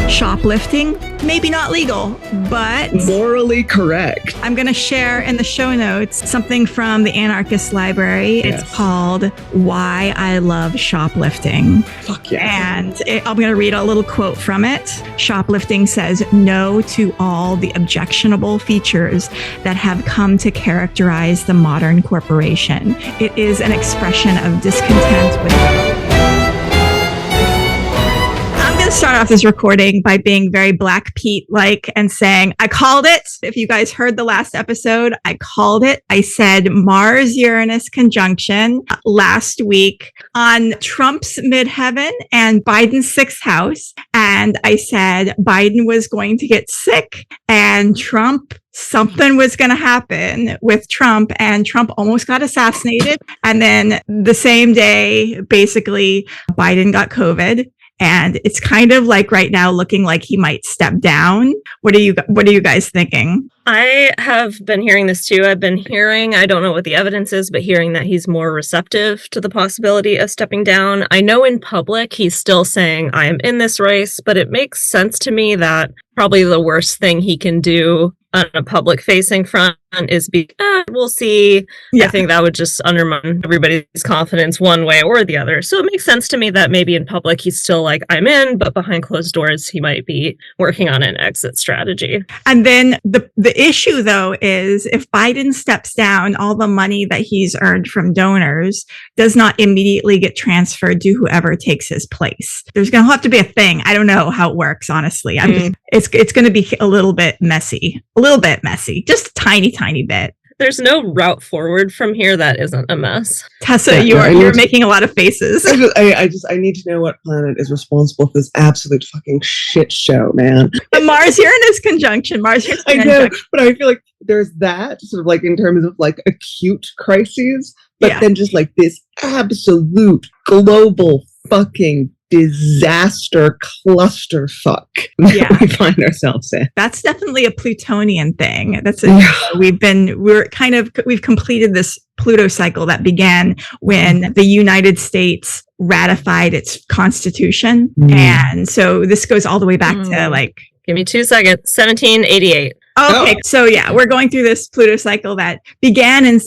Shoplifting, maybe not legal, but morally correct. I'm going to share in the show notes something from the Anarchist Library. Yes. It's called Why I Love Shoplifting. Fuck yeah. And I'm going to read a little quote from it. Shoplifting says no to all the objectionable features that have come to characterize the modern corporation. It is an expression of discontent with start off this recording by being very Black Pete-like and saying, I called it. If you guys heard the last episode, I called it. I said Mars-Uranus conjunction last week on Trump's midheaven and Biden's sixth house. And I said Biden was going to get sick and something was going to happen with Trump, and Trump almost got assassinated. And then the same day, basically, Biden got COVID. And it's kind of like right now looking like he might step down. What are you guys thinking? I have been hearing this too. I've been hearing, I don't know what the evidence is, but hearing that he's more receptive to the possibility of stepping down. I know in public he's still saying, I am in this race, but it makes sense to me that probably the worst thing he can do on a public facing front is we'll see. Yeah. I think that would just undermine everybody's confidence one way or the other. So it makes sense to me that maybe in public he's still like, I'm in, but behind closed doors he might be working on an exit strategy. And then the issue though is if Biden steps down, all the money that he's earned from donors does not immediately get transferred to whoever takes his place. There's going to have to be a thing. I don't know how it works, honestly. It's going to be a little bit messy, just a tiny bit. There's no route forward from here that isn't a mess. Tessa, you're making a lot of faces. I need to know what planet is responsible for this absolute fucking shit show, man. The Mars-Uranus conjunction. I know, but I feel like there's that sort of like in terms of like acute crises, but then just like this absolute global fucking disaster clusterfuck that we find ourselves in. That's definitely a Plutonian thing. We've completed this Pluto cycle that began when the United States ratified its constitution. And so this goes all the way back to like, give me 2 seconds, 1788. Okay, so we're going through this Pluto cycle that began in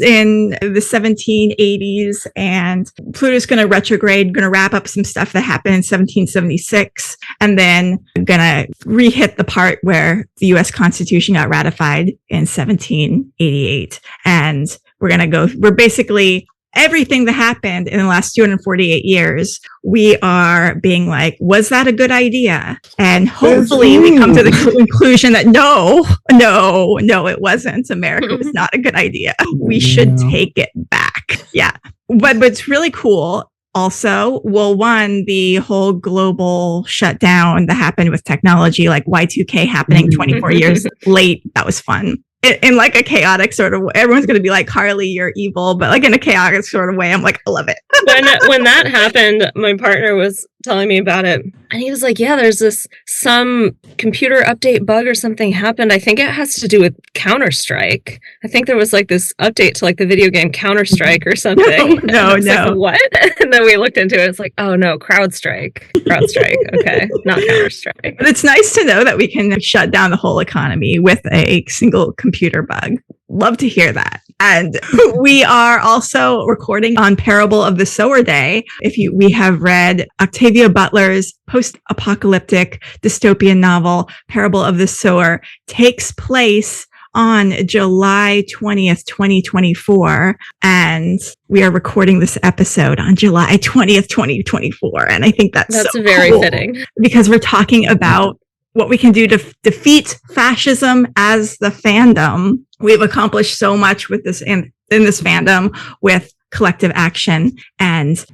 the 1780s, and Pluto's going to retrograde, going to wrap up some stuff that happened in 1776, and then going to re-hit the part where the U.S. Constitution got ratified in 1788. And we're basically everything that happened in the last 248 years, we are being like, was that a good idea? And hopefully we come to the conclusion that no, it wasn't. America was not a good idea. We should take it back. Yeah. But it's really cool. Also, one, the whole global shutdown that happened with technology, like Y2K happening 24 years late, that was fun. In like a chaotic sort of way. Everyone's going to be like, Harley, you're evil. But like in a chaotic sort of way, I'm like, I love it. When that happened, my partner was telling me about it. And he was like, yeah, there's some computer update bug or something happened. I think it has to do with Counter-Strike. I think there was like this update to like the video game Counter-Strike or something. No. Like, what? And then we looked into it. It's like, oh no, CrowdStrike. Okay, not Counter-Strike. But it's nice to know that we can shut down the whole economy with a single computer bug. Love to hear that. And we are also recording on Parable of the Sower Day. We have read Octavia Butler's post-apocalyptic dystopian novel, Parable of the Sower, takes place on July 20th, 2024. And we are recording this episode on July 20th, 2024. And I think that's so very cool, fitting. because we're talking about what we can do to defeat fascism as the fandom. We've accomplished so much with this in this fandom with collective action and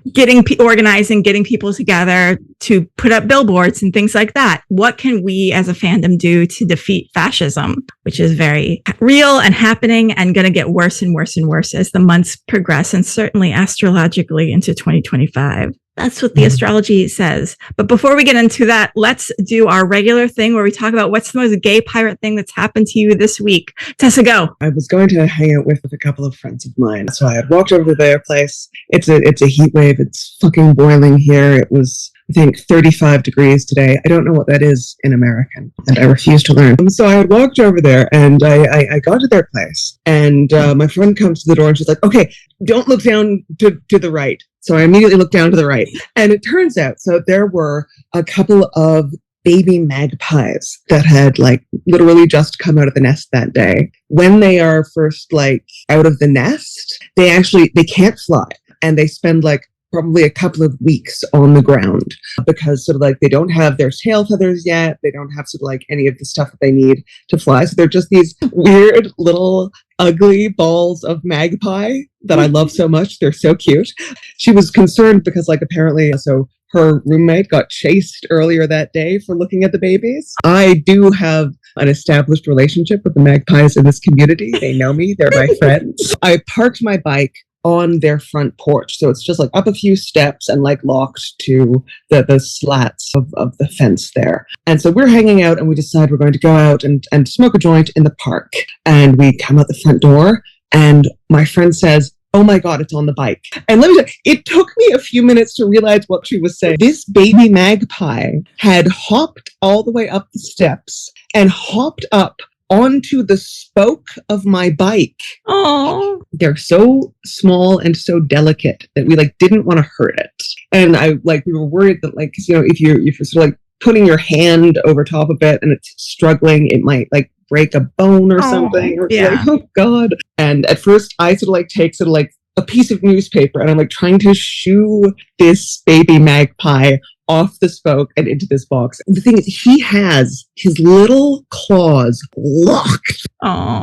organizing, getting people together to put up billboards and things like that. What can we as a fandom do to defeat fascism, which is very real and happening and going to get worse and worse and worse as the months progress, and certainly astrologically into 2025. That's what the astrology says. But before we get into that, let's do our regular thing where we talk about what's the most gay pirate thing that's happened to you this week. Tessa, go. I was going to hang out with a couple of friends of mine. So I had walked over to their place. It's a heat wave. It's fucking boiling here. It was I think 35 degrees today. I don't know what that is in American, and I refuse to learn. So I had walked over there, and I got to their place, and my friend comes to the door, and she's like, okay, don't look down to the right. So I immediately looked down to the right, and it turns out, so there were a couple of baby magpies that had like literally just come out of the nest that day. When they are first like out of the nest, they can't fly, and they spend like probably a couple of weeks on the ground because sort of like they don't have their tail feathers yet. They don't have sort of like any of the stuff that they need to fly. So they're just these weird little ugly balls of magpie that I love so much. They're so cute. She was concerned because like apparently so her roommate got chased earlier that day for looking at the babies. I do have an established relationship with the magpies in this community. They know me. They're my friends. I parked my bike on their front porch. So it's just like up a few steps and like locked to the slats of the fence there. And so we're hanging out and we decide we're going to go out and smoke a joint in the park. And we come out the front door and my friend says, oh my God, it's on the bike. And let me tell you, it took me a few minutes to realize what she was saying. This baby magpie had hopped all the way up the steps and hopped up onto the spoke of my bike. Oh, they're so small and so delicate that we like didn't want to hurt it. And we were worried that like, cause, you know, if you're sort of like putting your hand over top of it and it's struggling, it might like break a bone or something. Or yeah. Like, oh God. And at first I sort of like take sort of like a piece of newspaper and I'm like trying to shoo this baby magpie off the spoke and into this box. The thing is, he has his little claws locked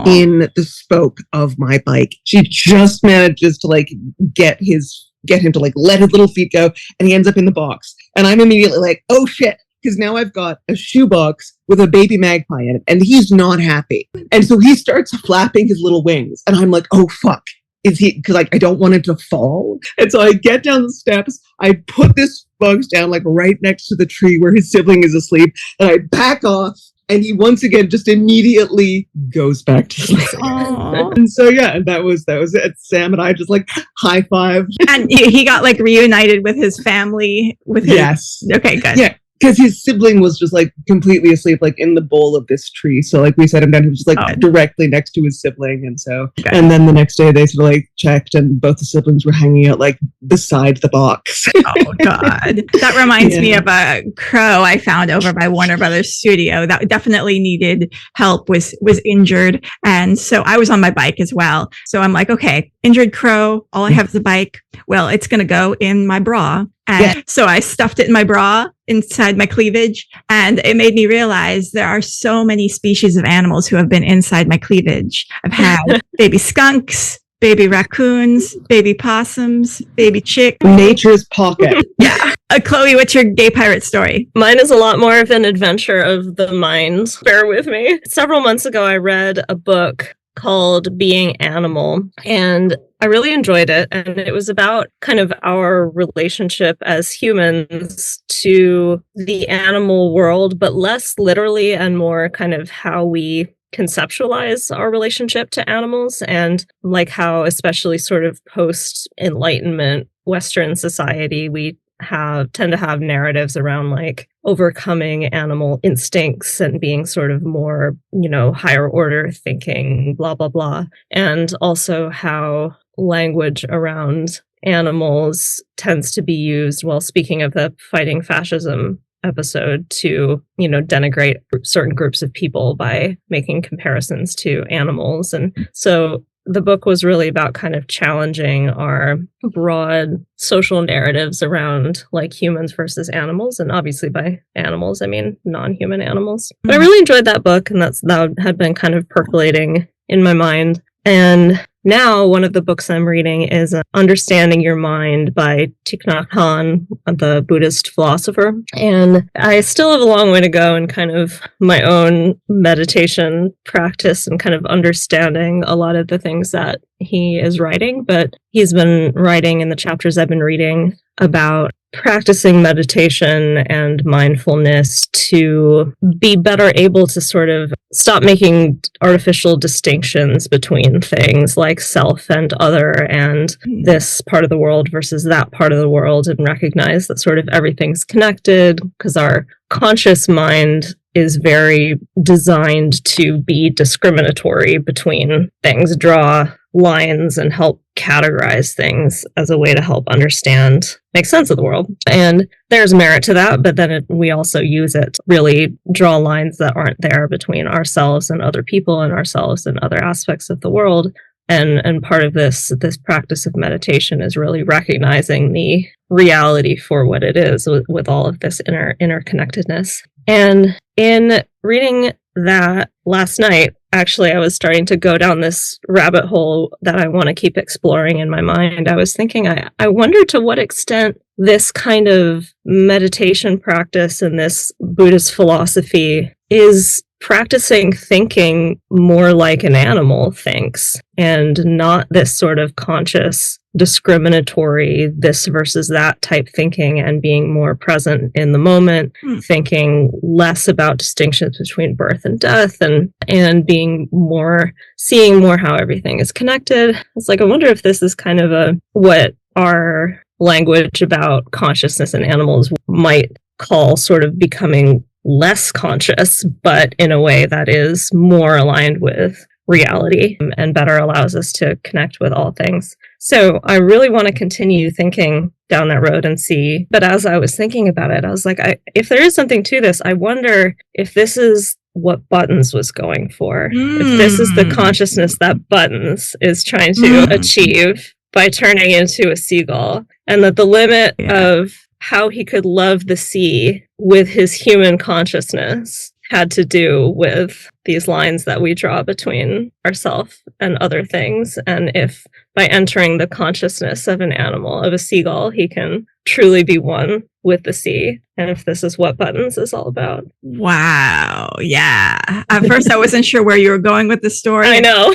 in the spoke of my bike. She just manages to like get him to like let his little feet go, and he ends up in the box. And I'm immediately like, oh shit, because now I've got a shoebox with a baby magpie in it, and he's not happy. And so he starts flapping his little wings, and I'm like, oh fuck. Is he, because like I don't want it to fall. And so I get down the steps, I put this box down like right next to the tree where his sibling is asleep, and I back off, and he once again just immediately goes back to sleep. And so yeah, and that was it. Sam and I just like high five. And he got like reunited with his family with his Yes. Okay, good. Yeah. Because his sibling was just like completely asleep, like in the bole of this tree. So like we set him down, he was just like directly next to his sibling. And so, and then the next day they sort of like checked and both the siblings were hanging out like beside the box. Oh God. That reminds me of a crow I found over by Warner Brothers studio that definitely needed help, was injured. And so I was on my bike as well. So I'm like, okay, injured crow, all I have is a bike. Well, it's going to go in my bra. And so I stuffed it in my bra inside my cleavage, and it made me realize there are so many species of animals who have been inside my cleavage. I've had baby skunks, baby raccoons, baby possums, baby chicks. Nature's pocket. Yeah. Chloe, what's your gay pirate story? Mine is a lot more of an adventure of the mind. Bear with me. Several months ago, I read a book called Being Animal, and I really enjoyed it. And it was about kind of our relationship as humans to the animal world, but less literally and more kind of how we conceptualize our relationship to animals, and like how, especially sort of post-Enlightenment Western society, we tend to have narratives around like overcoming animal instincts and being sort of more, you know, higher order thinking, blah, blah, blah. And also how language around animals tends to be used, well, speaking of the Fighting Fascism episode, to, you know, denigrate certain groups of people by making comparisons to animals. And so the book was really about kind of challenging our broad social narratives around like humans versus animals. And obviously by animals, I mean non-human animals. But I really enjoyed that book, and that had been kind of percolating in my mind. And now one of the books I'm reading is Understanding Your Mind by Thich Nhat Hanh, the Buddhist philosopher. And I still have a long way to go in kind of my own meditation practice and kind of understanding a lot of the things that he is writing. But he's been writing in the chapters I've been reading about practicing meditation and mindfulness to be better able to sort of stop making artificial distinctions between things like self and other and this part of the world versus that part of the world, and recognize that sort of everything's connected, because our conscious mind is very designed to be discriminatory between things, draw lines and help categorize things as a way to help understand, make sense of the world. And there's merit to that, but then we also use it to really draw lines that aren't there between ourselves and other people and ourselves and other aspects of the world. And part of this practice of meditation is really recognizing the reality for what it is with all of this interconnectedness. And in reading that last night, actually, I was starting to go down this rabbit hole that I want to keep exploring in my mind. I was thinking, I wonder to what extent this kind of meditation practice and this Buddhist philosophy is practicing thinking more like an animal thinks, and not this sort of conscious, discriminatory, this versus that type thinking, and being more present in the moment, thinking less about distinctions between birth and death, and being more, seeing more how everything is connected. It's like, I wonder if this is kind of what our language about consciousness and animals might call sort of becoming less conscious, but in a way that is more aligned with reality and better allows us to connect with all things. So I really want to continue thinking down that road and see. But as I was thinking about it, I was like, if there is something to this, I wonder if this is what Buttons was going for. If this is the consciousness that Buttons is trying to achieve by turning into a seagull, and that the limit of how he could love the sea with his human consciousness had to do with these lines that we draw between ourselves and other things. And if by entering the consciousness of an animal, of a seagull, he can truly be one with the sea. And if this is what Buttons is all about. Wow. Yeah. At first, I wasn't sure where you were going with the story. I know.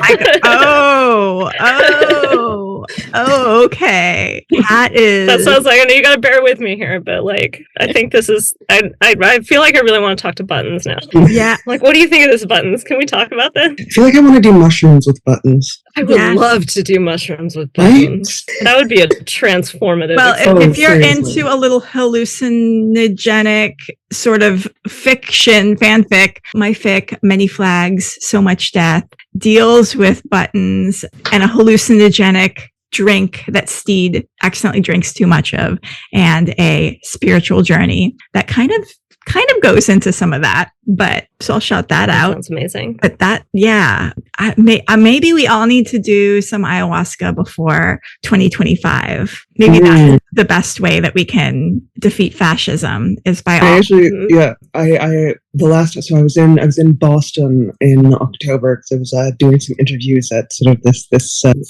Okay. That sounds like, I know you got to bear with me here, but like, I think this is, I feel like I really want to talk to Buttons now. Yeah. Like, what do you think of this, Buttons? Can we talk about this? I feel like I want to do mushrooms with Buttons. I would love to do mushrooms with Buttons. Right? That would be a transformative. Well, if you're into a little hallucinogenic sort of fiction, fanfic, my fic, Many Flags, So Much Death, deals with Buttons and a hallucinogenic drink that Steed accidentally drinks too much of, and a spiritual journey that kind of goes into some of that, but so I'll shout that out. Sounds amazing. But that, maybe we all need to do some ayahuasca before 2025. Maybe that's the best way that we can defeat fascism is by I the last time, so I was in Boston in October because I was doing some interviews at sort of this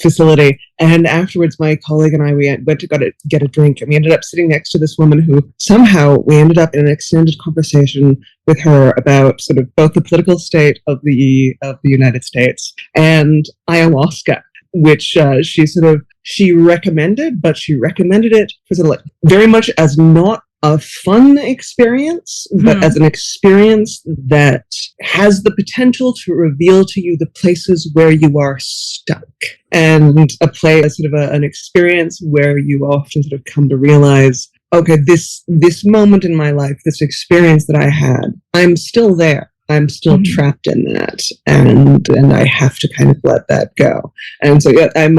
facility, and afterwards my colleague and I went to get a drink, and we ended up sitting next to this woman who somehow we ended up in an extended conversation with her about sort of both the political state of the United States and ayahuasca, which she recommended, but she recommended it for sort of like very much as not a fun experience, but as an experience that has the potential to reveal to you the places where you are stuck, and an experience where you often sort of come to realize, okay, this moment in my life, this experience that I had, I'm still there. I'm still trapped in that, and I have to kind of let that go. And so, I'm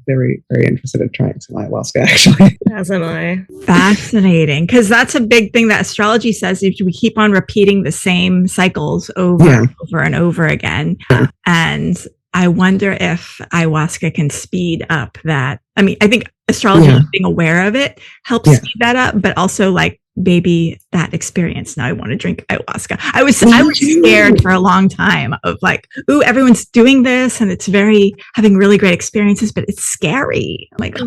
very, very interested in trying some ayahuasca, actually. As am I. Fascinating, because that's a big thing that astrology says. If we keep on repeating the same cycles over and over again, and I wonder if ayahuasca can speed up that. I mean, I think astrology, being aware of it, helps speed that up, but also like, baby, that experience. Now I want to drink ayahuasca. I was scared for a long time of like, ooh, everyone's doing this and it's having really great experiences, but it's scary. Like,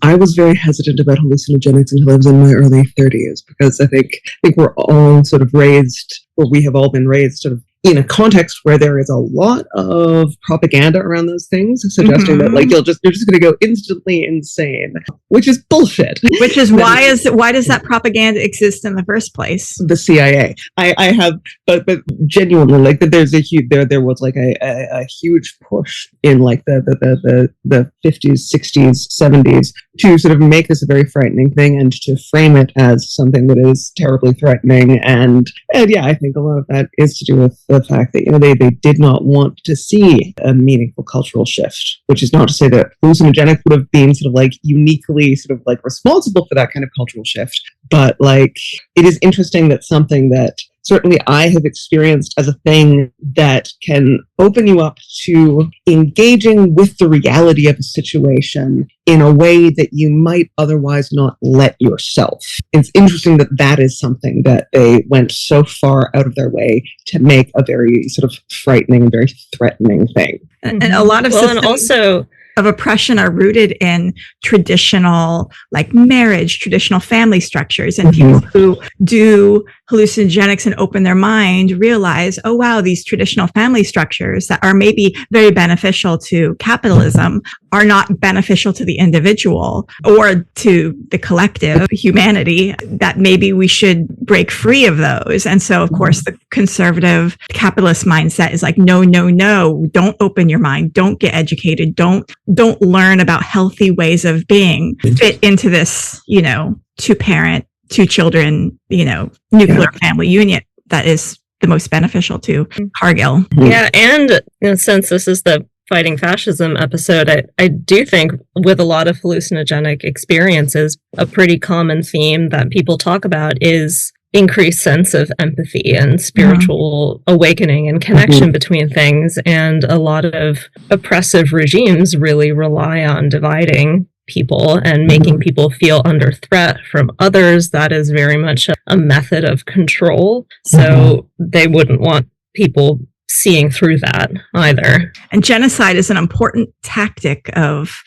I was very hesitant about hallucinogenics until I was in my early 30s, because I think we're all sort of raised, or we have all been raised sort of in a context where there is a lot of propaganda around those things, suggesting that like you're just going to go instantly insane, which is bullshit. Which is why does that propaganda exist in the first place? The CIA. I have, but genuinely, like that. There's a huge there was like a huge push in like the 50s, 60s, 70s to sort of make this a very frightening thing and to frame it as something that is terribly threatening. And yeah, I think a lot of that is to do with the fact that, you know, they did not want to see a meaningful cultural shift, which is not to say that hallucinogenics would have been sort of like uniquely sort of like responsible for that kind of cultural shift. But like, it is interesting that something that certainly I have experienced as a thing that can open you up to engaging with the reality of a situation in a way that you might otherwise not let yourself. It's interesting that that is something that they went so far out of their way to make a very sort of frightening, very threatening thing. And a lot of systems of oppression are rooted in traditional, like marriage, traditional family structures. And people who do hallucinogenics and open their mind realize, oh, wow, these traditional family structures that are maybe very beneficial to capitalism are not beneficial to the individual or to the collective humanity, that maybe we should break free of those. And so, of course, the conservative capitalist mindset is like, no, don't open your mind, don't get educated, don't learn about healthy ways of being, fit into this, you know, 2-parent, 2 children, you know, nuclear family union that is the most beneficial to Cargill. Yeah, and you know, since this is the Fighting Fascism episode, I do think with a lot of hallucinogenic experiences, a pretty common theme that people talk about is increased sense of empathy and spiritual awakening and connection between things. And a lot of oppressive regimes really rely on dividing people and making people feel under threat from others. That is very much a method of control. So they wouldn't want people seeing through that either. And genocide is an important tactic of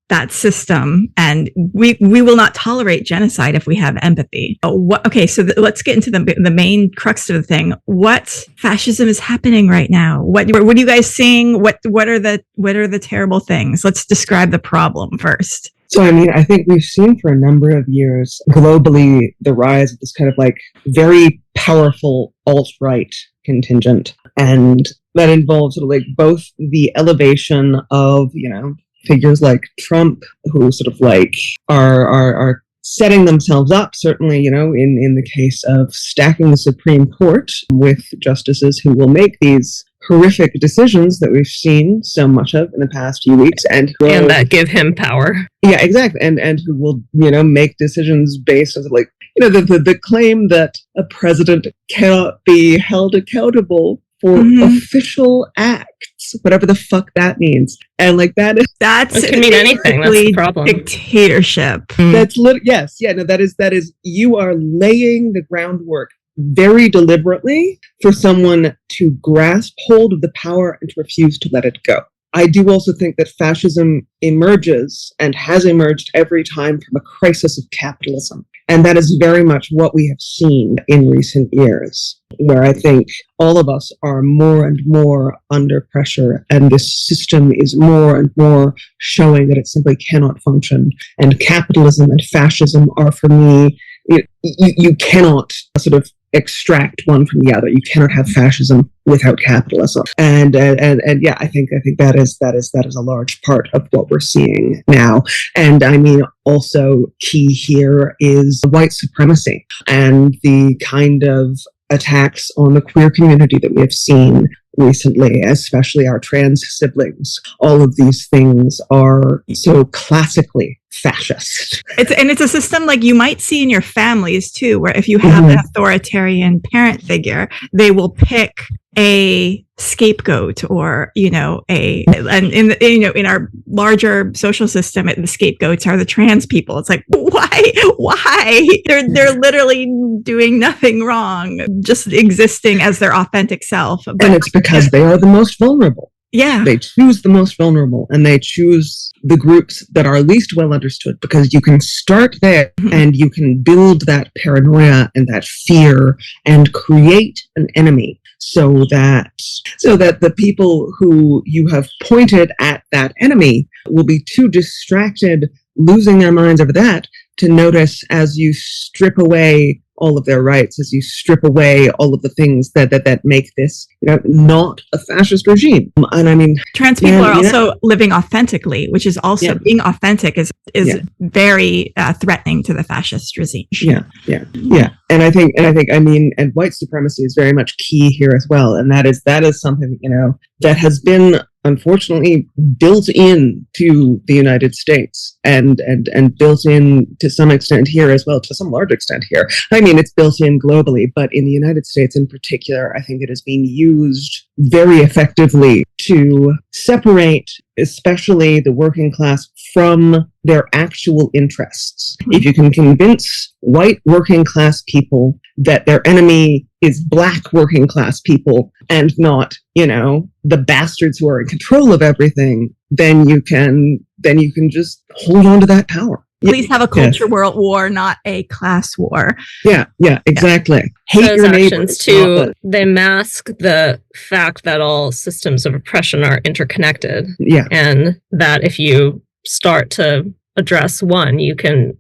that system, and we will not tolerate genocide if we have empathy. Okay, so let's get into the main crux of the thing. What fascism is happening right now? What are you guys seeing? What are the terrible things? Let's describe the problem first. So, I mean, I think we've seen for a number of years globally the rise of this kind of like very powerful alt-right contingent, and that involves sort of like both the elevation of, you know, figures like Trump, who sort of like are setting themselves up, certainly, you know, in the case of stacking the Supreme Court with justices who will make these horrific decisions that we've seen so much of in the past few weeks, and that give him power. Yeah, exactly, and who will, you know, make decisions based on like, you know, the claim that a president cannot be held accountable for official acts, whatever the fuck that means. And like that can mean anything. That's the problem. Dictatorship. That's that is you are laying the groundwork very deliberately for someone to grasp hold of the power and to refuse to let it go. I do also think that fascism emerges and has emerged every time from a crisis of capitalism. And that is very much what we have seen in recent years, where I think all of us are more and more under pressure, and this system is more and more showing that it simply cannot function. And capitalism and fascism are, for me, you cannot sort of extract one from the other. You cannot have fascism without capitalism. And yeah, I think that is a large part of what we're seeing now. And I mean, also key here is white supremacy and the kind of attacks on the queer community that we have seen recently, especially our trans siblings. All of these things are so classically fascist. It's a system like you might see in your families too, where if you have an authoritarian parent figure, they will pick a scapegoat, or in our larger social system, the scapegoats are the trans people. It's like, why they're literally doing nothing wrong, just existing as their authentic self. And it's because they are the most vulnerable. Yeah. They choose the most vulnerable, and they choose the groups that are least well understood, because you can start there and you can build that paranoia and that fear and create an enemy so that the people who you have pointed at that enemy will be too distracted, losing their minds over that, to notice as you strip away all of their rights, as you strip away all of the things that make this, not a fascist regime. And I mean, trans people are also living authentically, which is also being authentic is very threatening to the fascist regime. Yeah. And I think, and white supremacy is very much key here as well. And that is something, that has been unfortunately built in to the United States and built in to some extent here as well, to some large extent here. I mean, it's built in globally, but in the United States in particular, I think it is being used very effectively to separate especially the working class from their actual interests. If you can convince white working class people that their enemy is black working class people and not, the bastards who are in control of everything, then you can just hold on to that power. Please have a culture war, not a class war. Yeah, exactly. Hate those your actions too, they mask the fact that all systems of oppression are interconnected. Yeah. And that if you start to address one, you can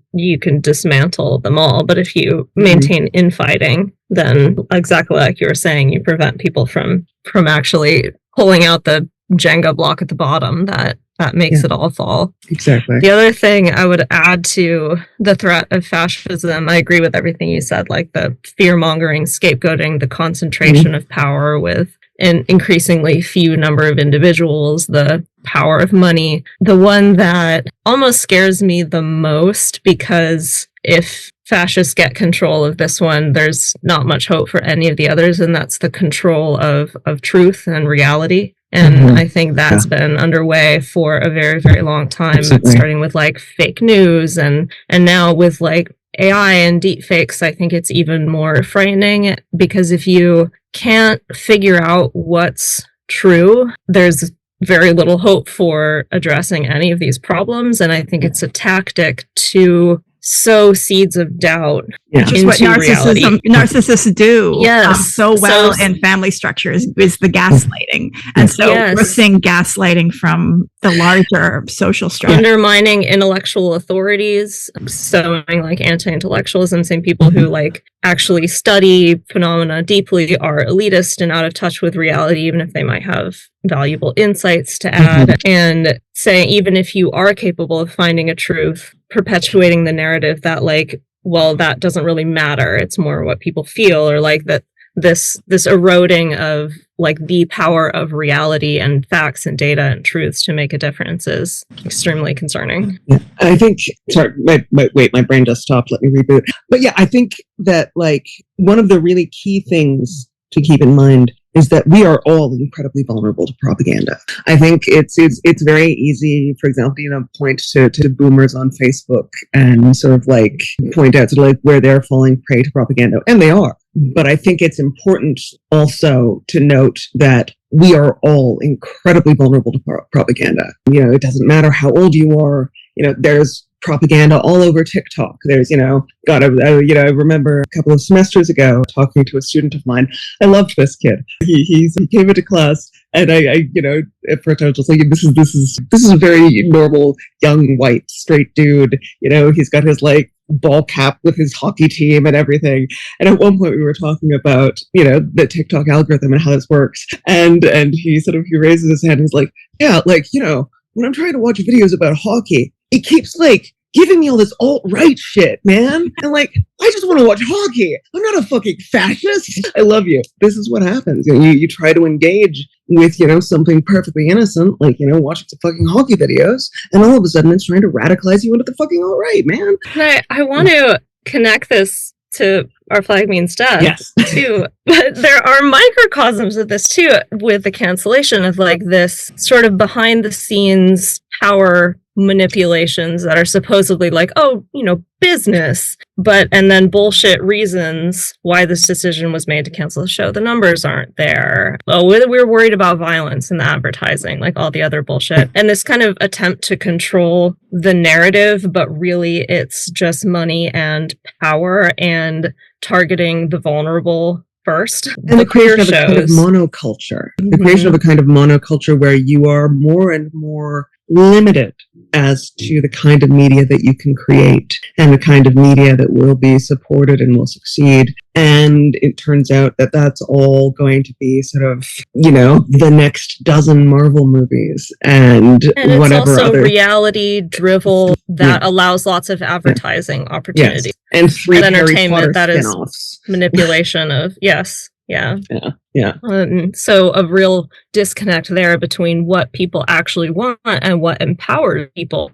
dismantle them all. But if you maintain infighting, then exactly like you were saying, you prevent people from actually pulling out the Jenga block at the bottom that makes it all fall. Exactly. The other thing I would add to the threat of fascism, I agree with everything you said, like the fear-mongering, scapegoating, the concentration of power with an increasingly few number of individuals, the power of money. The one that almost scares me the most, because if fascists get control of this one, there's not much hope for any of the others, and that's the control of truth and reality. And I think that's been underway for a very, very long time. Absolutely. Starting with like fake news and now with like AI and deep fakes. I think it's even more frightening, because if you can't figure out what's true, there's very little hope for addressing any of these problems. And I think it's a tactic to sow seeds of doubt which is what narcissists do so well So- in family structures, is the gaslighting. And so we're seeing gaslighting from the larger social structure. Undermining intellectual authorities, sowing like anti-intellectualism, same people who like actually study phenomena deeply are elitist and out of touch with reality, even if they might have valuable insights to add, and saying even if you are capable of finding a truth, perpetuating the narrative that like, well, that doesn't really matter, it's more what people feel, or like that this eroding of like the power of reality and facts and data and truths to make a difference is extremely concerning. I think, sorry, wait, my brain just stopped. Let me reboot. But yeah, I think that like one of the really key things to keep in mind is that we are all incredibly vulnerable to propaganda. I think it's very easy, for example, point to boomers on Facebook and sort of like point out to like where they're falling prey to propaganda, and they are. But I think it's important also to note that we are all incredibly vulnerable to propaganda. It doesn't matter how old you are. There's propaganda all over TikTok. There's, I remember a couple of semesters ago talking to a student of mine. I loved this kid. He came into class, and I at first I was just like, this is a very normal young white straight dude. He's got his like ball cap with his hockey team and everything. And at one point we were talking about, the TikTok algorithm and how this works. And he raises his hand and he's like, yeah, like, when I'm trying to watch videos about hockey, it keeps like giving me all this alt-right shit, man. And like, I just want to watch hockey. I'm not a fucking fascist. I love you. This is what happens. You try to engage with, something perfectly innocent, like, watching some fucking hockey videos, and all of a sudden it's trying to radicalize you into the fucking alt-right, man. I want to connect this to Our Flag Means Death, yes, too. But there are microcosms of this too, with the cancellation of like this sort of behind the scenes power manipulations that are supposedly like, oh, business, and then bullshit reasons why this decision was made to cancel the show. The numbers aren't there. Oh, we're worried about violence in the advertising, like all the other bullshit. And this kind of attempt to control the narrative, but really it's just money and power and targeting the vulnerable first. And the creation of a kind of monoculture. The creation of a kind of monoculture where you are more and more limited as to the kind of media that you can create and the kind of media that will be supported and will succeed. And it turns out that that's all going to be sort of, the next dozen Marvel movies and whatever it's also other reality drivel that allows lots of advertising opportunities. Yes. And free entertainment that spin-offs. is manipulation of yes. Yeah. So a real disconnect there between what people actually want and what empowers people.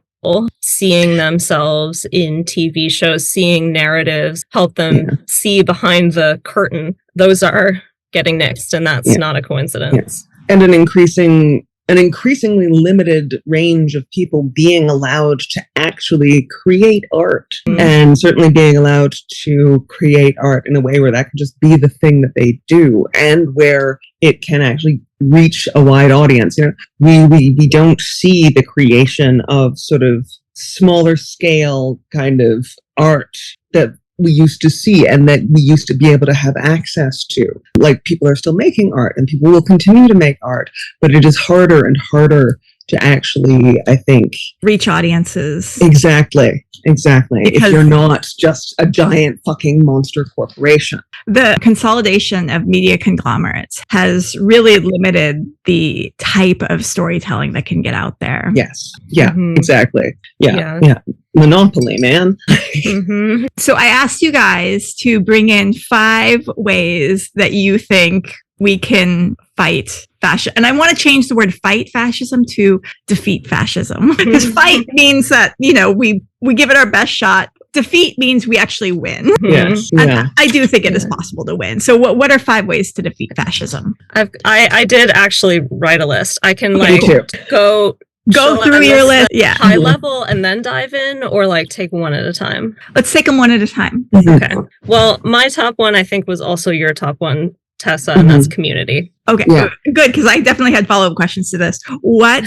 Seeing themselves in TV shows, seeing narratives, help them see behind the curtain. Those are getting nixed, and that's not a coincidence. And an increasingly limited range of people being allowed to actually create art, and certainly being allowed to create art in a way where that can just be the thing that they do, and where it can actually reach a wide audience. We don't see the creation of sort of smaller scale kind of art that we used to see and that we used to be able to have access to. Like, people are still making art and people will continue to make art, but it is harder and harder to actually, I think, reach audiences. Exactly. Because if you're not just a giant fucking monster corporation. The consolidation of media conglomerates has really limited the type of storytelling that can get out there. Yes. Yeah, exactly. Yeah. Monopoly, man. So I asked you guys to bring in 5 ways that you think we can fight fascism. And I want to change the word fight fascism to defeat fascism. Because fight means that, we give it our best shot. Defeat means we actually win. Yes. And I do think it is possible to win. So what are 5 ways to defeat fascism? I did actually write a list. I can go through your list. High level and then dive in, or take one at a time. Let's take them one at a time. Okay. Well, my top one I think was also your top one, Tessa, and that's community. Okay, good, because I definitely had follow-up questions to this. What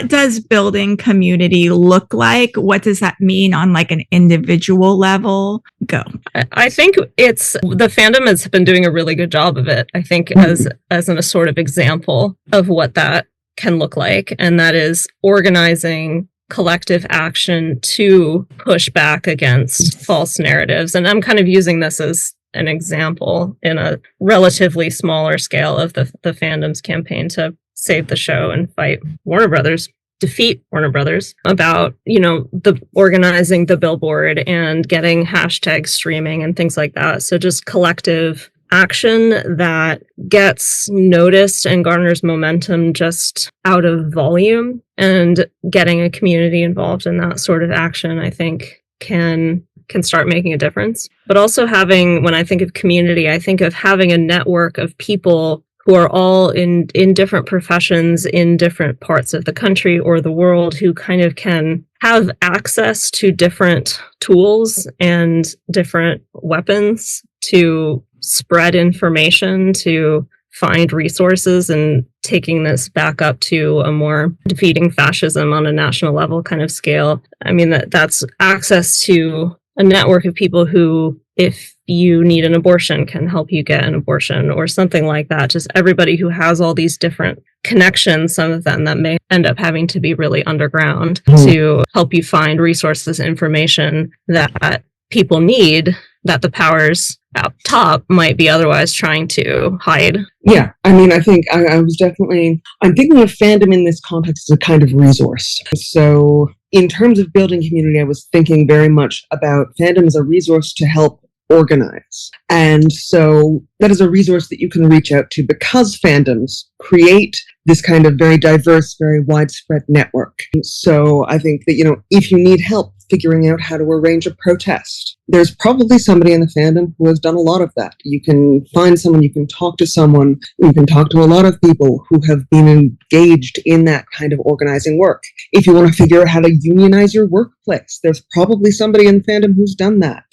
does building community look like? What does that mean on an individual level? Go. I think it's the fandom has been doing a really good job of it. I think as a sort of example of what that can look like, and that is organizing collective action to push back against false narratives. And I'm kind of using this as an example in a relatively smaller scale of the fandom's campaign to save the show and fight Warner Brothers, defeat Warner Brothers, about, the organizing the billboard and getting hashtag streaming and things like that. So just collective action that gets noticed and garners momentum just out of volume, and getting a community involved in that sort of action, I think can start making a difference. But also when I think of community, I think of having a network of people who are all in different professions in different parts of the country or the world, who kind of can have access to different tools and different weapons to spread information, to find resources, and taking this back up to a more defeating fascism on a national level kind of scale. I mean, that's access to a network of people who, if you need an abortion, can help you get an abortion or something like that. Just everybody who has all these different connections, some of them that may end up having to be really underground, to help you find resources, information that people need, that the powers up top might be otherwise trying to hide. Yeah, I mean, I think I'm thinking of fandom in this context as a kind of resource. So in terms of building community, I was thinking very much about fandom as a resource to help organize. And so that is a resource that you can reach out to, because fandoms create this kind of very diverse, very widespread network. So I think that, if you need help figuring out how to arrange a protest, there's probably somebody in the fandom who has done a lot of that. You can find someone, you can talk to someone, you can talk to a lot of people who have been engaged in that kind of organizing work. If you want to figure out how to unionize your workplace, there's probably somebody in the fandom who's done that.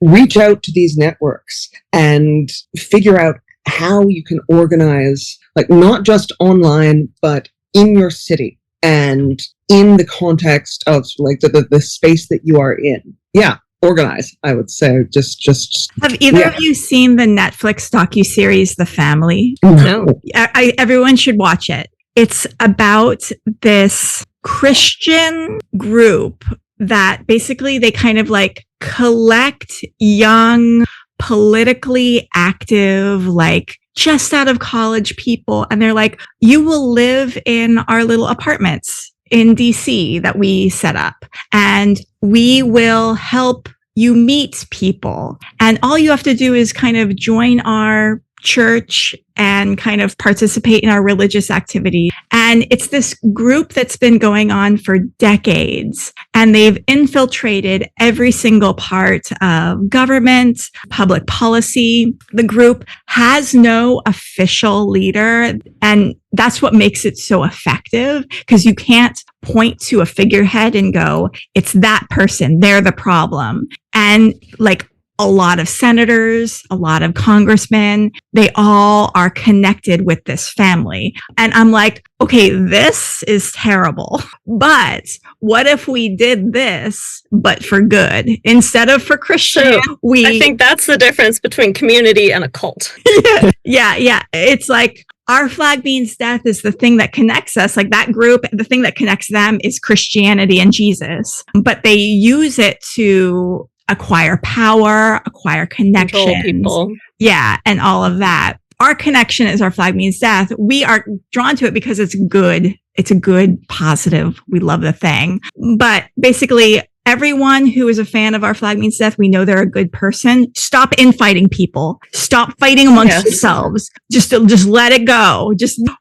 Reach out to these networks and figure out how you can organize, like not just online, but in your city and in the context of like the space that you are in. Yeah, organize, I would say. Just Have either of you seen the Netflix docuseries The Family? No. Everyone should watch it. It's about this Christian group that basically they kind of like collect young, politically active, like just out of college people. And they're like, you will live in our little apartments in DC that we set up, and we will help you meet people. And all you have to do is kind of join our church and kind of participate in our religious activity. And it's this group that's been going on for decades, and they've infiltrated every single part of government, public policy. The group has no official leader, and that's what makes it so effective, because you can't point to a figurehead and go, it's that person, they're the problem. And like a lot of senators, a lot of congressmen, they all are connected with this family. And I'm like, okay, this is terrible. But what if we did this, but for good? Instead of for Christian, I think that's the difference between community and a cult. Yeah. It's like, our flag means death is the thing that connects us. Like that group, the thing that connects them is Christianity and Jesus. But they use it to acquire power, acquire connections. Control people. Yeah, and all of that. Our connection is our flag means death. We are drawn to it because it's good. It's a good, positive. We love the thing. But basically, everyone who is a fan of our flag means death, we know they're a good person. Stop infighting people. Stop fighting amongst yourselves. Just let it go.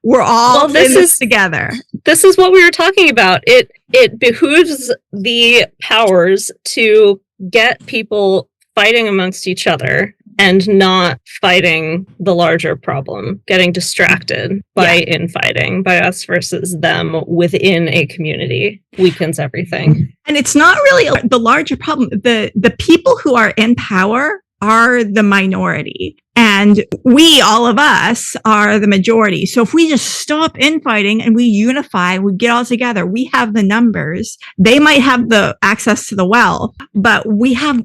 We're all in this together. This is what we were talking about. It behooves the powers to get people fighting amongst each other and not fighting the larger problem, getting distracted by infighting, by us versus them within a community weakens everything. And it's not really the larger problem. The people who are in power are the minority, and we, all of us, are the majority. So if we just stop infighting and we unify, we get all together, we have the numbers. They might have the access to the wealth, but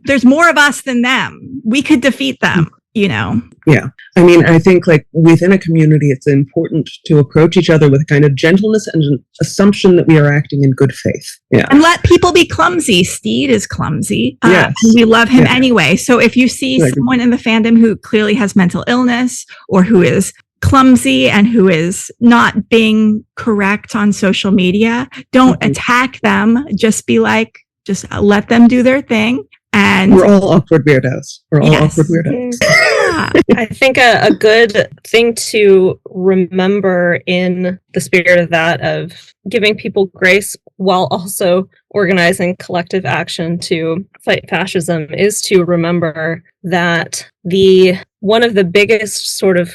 there's more of us than them. We could defeat them, Yeah. I mean, I think like within a community, it's important to approach each other with a kind of gentleness and an assumption that we are acting in good faith. Yeah. And let people be clumsy. Steed is clumsy. Yes. And we love him anyway. So if you see someone in the fandom who clearly has mental illness or who is clumsy and who is not being correct on social media, don't attack them. Just be like, just let them do their thing. And we're all awkward weirdos. I think a good thing to remember in the spirit of that, of giving people grace while also organizing collective action to fight fascism, is to remember that one of the biggest sort of,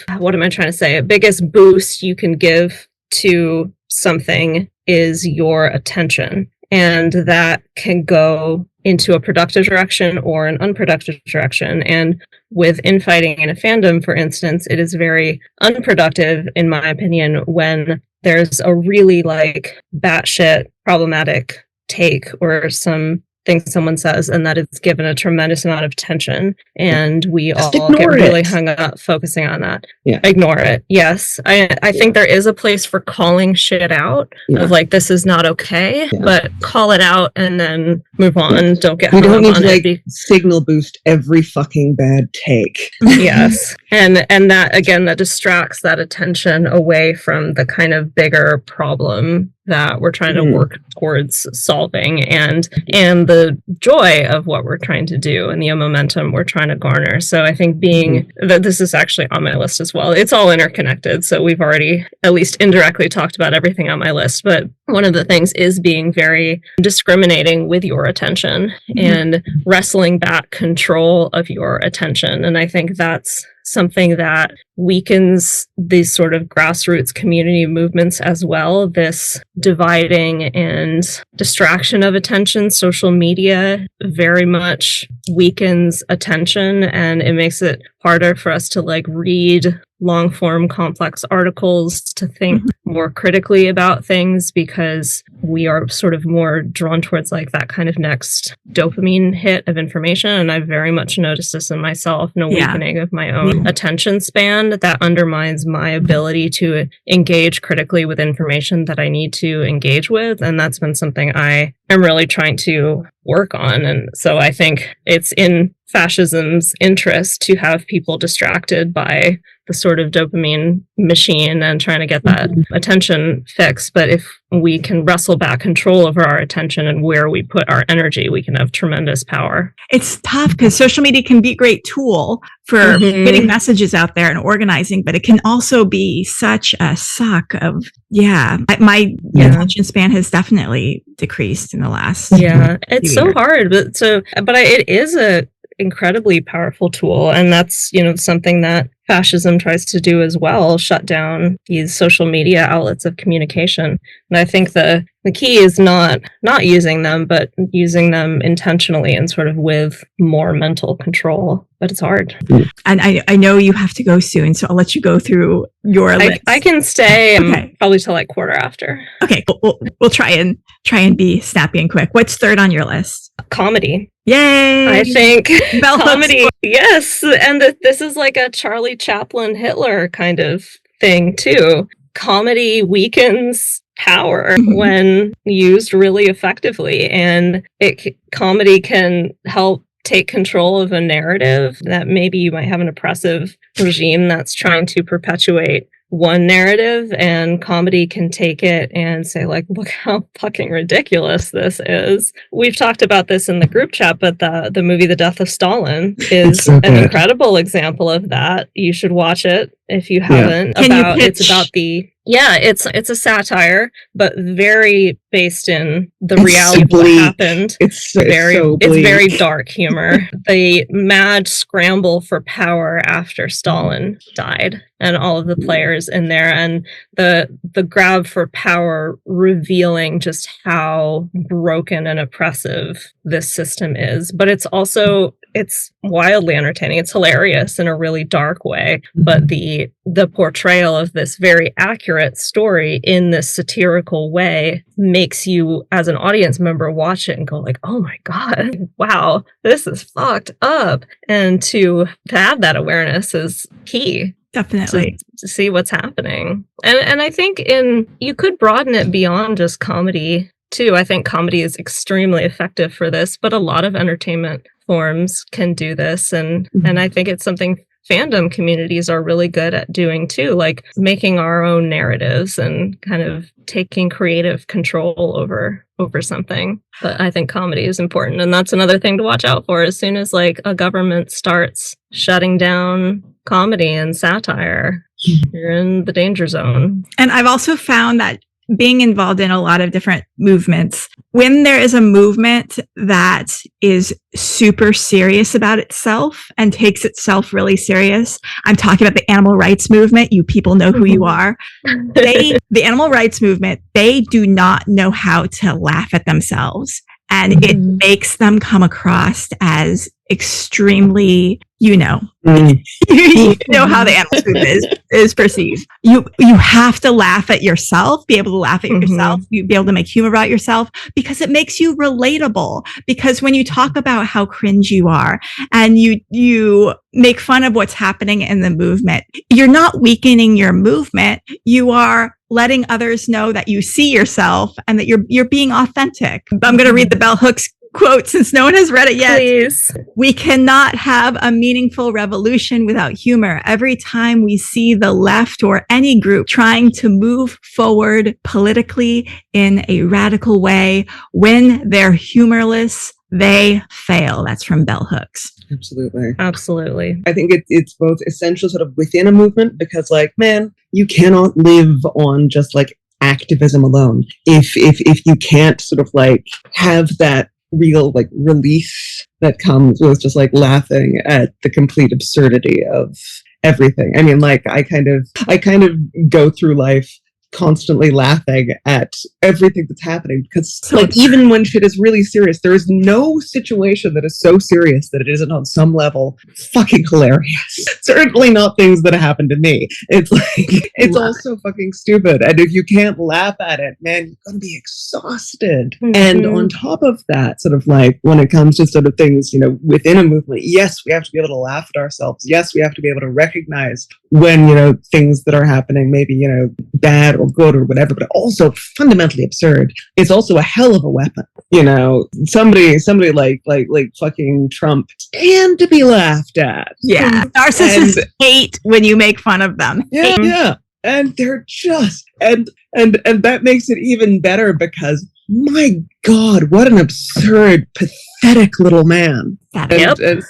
biggest boost you can give to something is your attention. And that can go into a productive direction or an unproductive direction. And with infighting in a fandom, for instance, it is very unproductive, in my opinion, when there's a really like batshit problematic take or something someone says, and that it's given a tremendous amount of attention, and we all get really hung up focusing on that. Ignore it. Yes, I think there is a place for calling shit out of like, this is not okay, but call it out and then move on. Don't get hung up on it. We don't need to like signal boost every fucking bad take. Yes, and that again, that distracts that attention away from the kind of bigger problem that we're trying to work towards solving, and the joy of what we're trying to do and the momentum we're trying to garner. So I think this is actually on my list as well. It's all interconnected. So we've already at least indirectly talked about everything on my list. But one of the things is being very discriminating with your attention and wrestling back control of your attention. And I think that's something that weakens these sort of grassroots community movements as well. This dividing and distraction of attention. Social media very much weakens attention, and it makes it harder for us to read long form complex articles, to think more critically about things, because we are sort of more drawn towards that kind of next dopamine hit of information. And I've very much noticed this in myself, a weakening of my own attention span that undermines my ability to engage critically with information that I need to engage with. And that's been something I am really trying to work on. And so I think it's in fascism's interest to have people distracted by the sort of dopamine machine and trying to get that attention fixed. But if we can wrestle back control over our attention and where we put our energy, we can have tremendous power. It's tough because social media can be a great tool for getting messages out there and organizing, but it can also be such a suck of, my attention span has definitely decreased in the last. Yeah, it's so hard, but it is a incredibly powerful tool. And that's, something that fascism tries to do as well, shut down these social media outlets of communication. And I think the key is not using them, but using them intentionally and sort of with more mental control. But it's hard. And I know you have to go soon, so I'll let you go through your list. I can stay probably till quarter after. Okay, we'll try and be snappy and quick. What's third on your list? Comedy. Yay! I think comedy. Yes, and this is like a Charlie Chaplin Hitler kind of thing too. Comedy weakens power when used really effectively, and comedy can help take control of a narrative that maybe you might have an oppressive regime that's trying to perpetuate one narrative, and comedy can take it and say look how fucking ridiculous this is. We've talked about this in the group chat, but the movie The Death of Stalin is an incredible example of that. You should watch it if you haven't. It's a satire, but very based in the reality of what happened. It's very dark humor. The mad scramble for power after Stalin died, and all of the players in there, and the grab for power, revealing just how broken and oppressive this system is. But it's wildly entertaining. It's hilarious in a really dark way, but the portrayal of this very accurate story in this satirical way makes you, as an audience member, watch it and go oh my God, wow, this is fucked up. And to have that awareness is key. Definitely. To see what's happening. And I think you could broaden it beyond just comedy too. I think comedy is extremely effective for this, but a lot of entertainment forms can do this. And I think it's something fandom communities are really good at doing too, making our own narratives and kind of taking creative control over something. But I think comedy is important. And that's another thing to watch out for. As soon as a government starts shutting down comedy and satire, you're in the danger zone. And I've also found that being involved in a lot of different movements, when there is a movement that is super serious about itself and takes itself really serious, I'm talking about the animal rights movement. You people know who you are. The animal rights movement, they do not know how to laugh at themselves. And it makes them come across as extremely, you know how the animal movement is perceived. You have to laugh at yourself, be able to laugh at yourself, you be able to make humor about yourself, because it makes you relatable. Because when you talk about how cringe you are and you make fun of what's happening in the movement, you're not weakening your movement. You are letting others know that you see yourself and that you're being authentic. I'm going to read the bell hooks quote, since no one has read it yet. Please. We cannot have a meaningful revolution without humor. Every time we see the left or any group trying to move forward politically in a radical way, when they're humorless, they fail. That's from Bell Hooks. Absolutely. I think it's both essential sort of within a movement because, like, man, you cannot live on just like activism alone. If you can't sort of like have that real like release that comes with just like laughing at the complete absurdity of everything. I mean, like I kind of go through life constantly laughing at everything that's happening because like even when shit is really serious, there is no situation that is so serious that it isn't on some level fucking hilarious. Certainly not things that happen to me. It's like it's all so fucking stupid, and if you can't laugh at it, man, you're gonna be exhausted. And on top of that, sort of like when it comes to sort of things, you know, within a movement, yes, we have to be able to laugh at ourselves. Yes, we have to be able to recognize when, you know, things that are happening maybe, you know, bad or good or whatever, but also fundamentally absurd. It's also a hell of a weapon. You know, somebody like fucking Trump stand to be laughed at. Yeah. Narcissists hate when you make fun of them. Yeah, yeah. And they're just and that makes it even better because my God, what an absurd, pathetic little man. Yep. And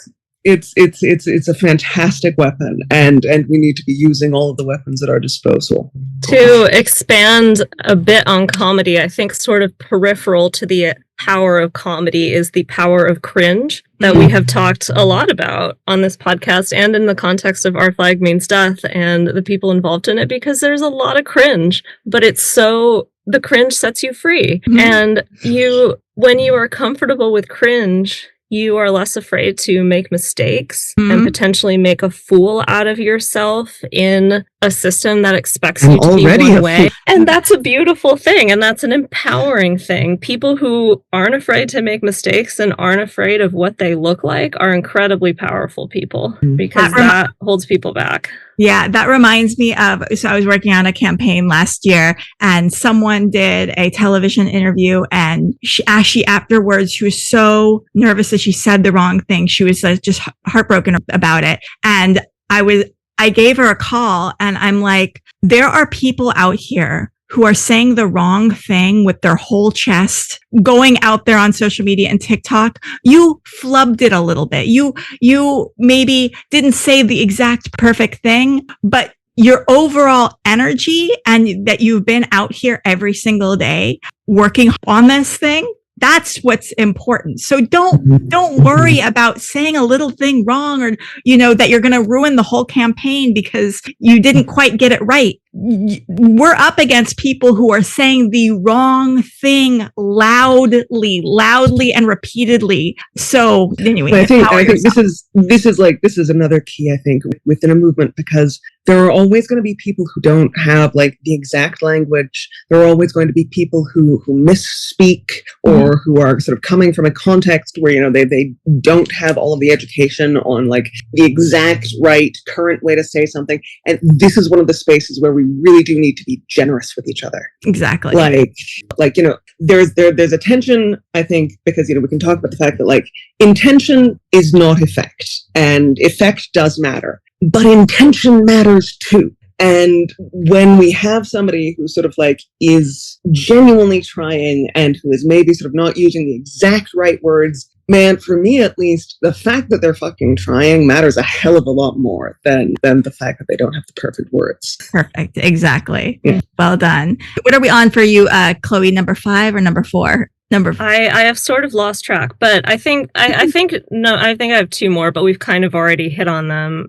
it's a fantastic weapon, and we need to be using all of the weapons at our disposal. To expand a bit on comedy, I think sort of peripheral to the power of comedy is the power of cringe that we have talked a lot about on this podcast and in the context of Our Flag Means Death and the people involved in it, because there's a lot of cringe, but the cringe sets you free. And when you are comfortable with cringe, you are less afraid to make mistakes and potentially make a fool out of yourself in a system that expects you to be one way. And that's a beautiful thing. And that's an empowering thing. People who aren't afraid to make mistakes and aren't afraid of what they look like are incredibly powerful people because that holds people back. Yeah, that reminds me of, so I was working on a campaign last year and someone did a television interview and she afterwards, she was so nervous that she said the wrong thing. She was just heartbroken about it. And I gave her a call and I'm like, there are people out here who are saying the wrong thing with their whole chest, going out there on social media and TikTok. You flubbed it a little bit. You maybe didn't say the exact perfect thing, but your overall energy and that you've been out here every single day working on this thing, that's what's important. So don't worry about saying a little thing wrong or, you know, that you're going to ruin the whole campaign because you didn't quite get it right. We're up against people who are saying the wrong thing loudly and repeatedly. So anyway, I think this is another key, I think, within a movement, because there are always going to be people who don't have like the exact language. There are always going to be people who misspeak or who are sort of coming from a context where, you know, they don't have all of the education on like the exact right current way to say something. And this is one of the spaces where we really do need to be generous with each other. Exactly. Like, you know, there's a tension, I think, because, you know, we can talk about the fact that like intention is not effect and effect does matter, but intention matters too. And when we have somebody who sort of like is genuinely trying and who is maybe sort of not using the exact right words, man, for me at least, the fact that they're fucking trying matters a hell of a lot more than the fact that they don't have the perfect words. Perfect. Exactly. Yeah. Well done. What are we on for you, Chloe? Number 5 or number 4? I have sort of lost track, but I think I have 2 more, but we've kind of already hit on them.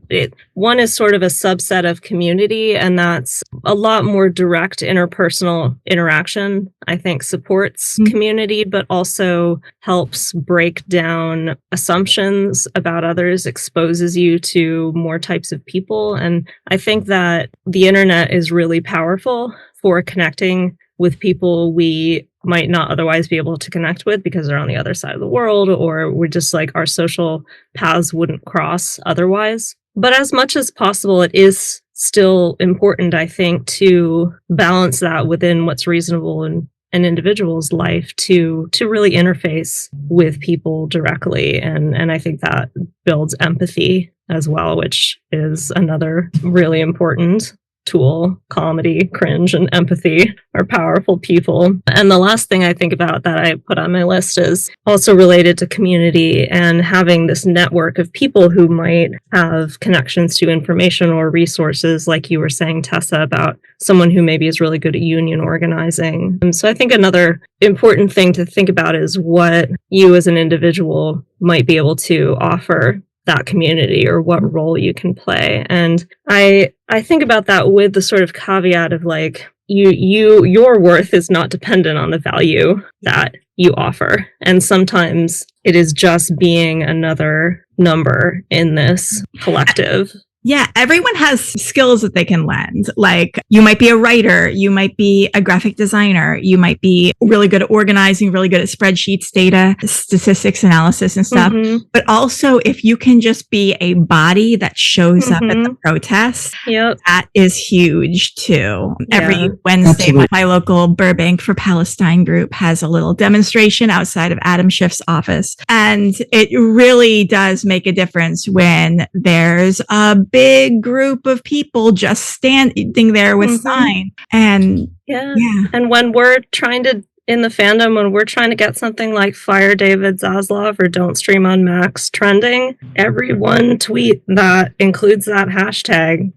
One is sort of a subset of community, and that's a lot more direct interpersonal interaction. I think supports community, but also helps break down assumptions about others, exposes you to more types of people. And I think that the internet is really powerful for connecting with people we might not otherwise be able to connect with because they're on the other side of the world, or we're just like our social paths wouldn't cross otherwise. But as much as possible, it is still important, I think, to balance that within what's reasonable and an individual's life to really interface with people directly. And I think that builds empathy as well, which is another really important tool. Comedy, cringe, and empathy are powerful people. And the last thing I think about that I put on my list is also related to community and having this network of people who might have connections to information or resources, like you were saying, Tessa, about someone who maybe is really good at union organizing. And so I think another important thing to think about is what you as an individual might be able to offer that community, or what role you can play. And I think about that with the sort of caveat of like, your worth is not dependent on the value that you offer. And sometimes it is just being another number in this collective. Yeah, everyone has skills that they can lend. Like, you might be a writer, you might be a graphic designer, you might be really good at organizing, really good at spreadsheets, data, statistics, analysis, and stuff. Mm-hmm. But also, if you can just be a body that shows up at the protests, that is huge too. Yeah. Every Wednesday, my local Burbank for Palestine group has a little demonstration outside of Adam Schiff's office. And it really does make a difference when there's a big group of people just standing there with signs. And yeah. And when we're trying to, in the fandom, when we're trying to get something like Fire David Zaslav or Don't Stream on Max trending, every one tweet that includes that hashtag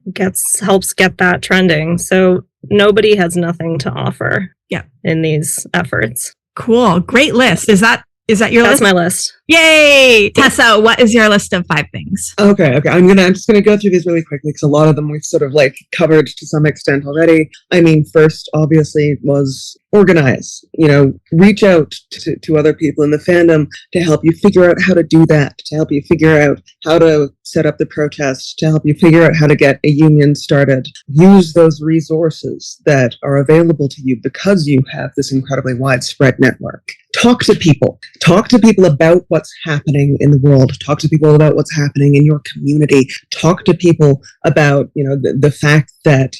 helps get that trending. So nobody has nothing to offer in these efforts. Cool. Great list. Is that your list? That's my list. Yay! Tessa, what is your list of 5 things? Okay. I'm just gonna go through these really quickly because a lot of them we've sort of like covered to some extent already. I mean, first, obviously, was organize. Reach out to other people in the fandom to help you figure out how to do that, to help you figure out how to set up the protest, to help you figure out how to get a union started. Use those resources that are available to you because you have this incredibly widespread network. Talk to people. Talk to people about what's happening in the world. Talk to people about what's happening in your community. Talk to people about, the fact that,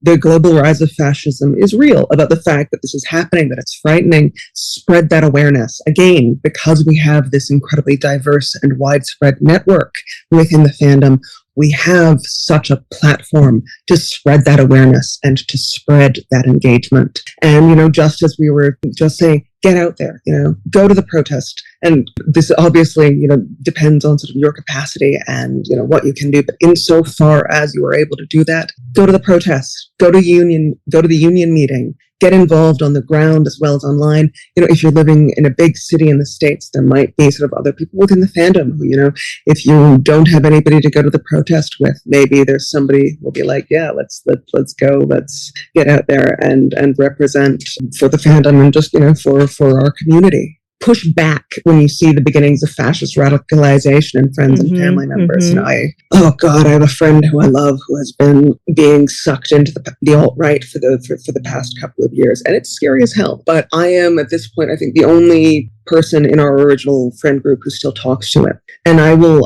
the global rise of fascism is real, about the fact that this is happening, that it's frightening. Spread that awareness. Again, because we have this incredibly diverse and widespread network within the fandom, we have such a platform to spread that awareness and to spread that engagement. And, just as we were just saying, get out there, go to the protest. And this obviously, depends on sort of your capacity and, what you can do. But insofar as you are able to do that, go to the protest, go to the union meeting, get involved on the ground as well as online. If you're living in a big city in the States, there might be sort of other people within the fandom who, if you don't have anybody to go to the protest with, maybe there's somebody who will be like, yeah, let's go, let's get out there and represent for the fandom and just, for our community. Push back when you see the beginnings of fascist radicalization in friends and family members. I have a friend who I love who has been being sucked into the alt-right for the past couple of years, and it's scary as hell. But I am at this point, I think, the only person in our original friend group who still talks to him. And I will,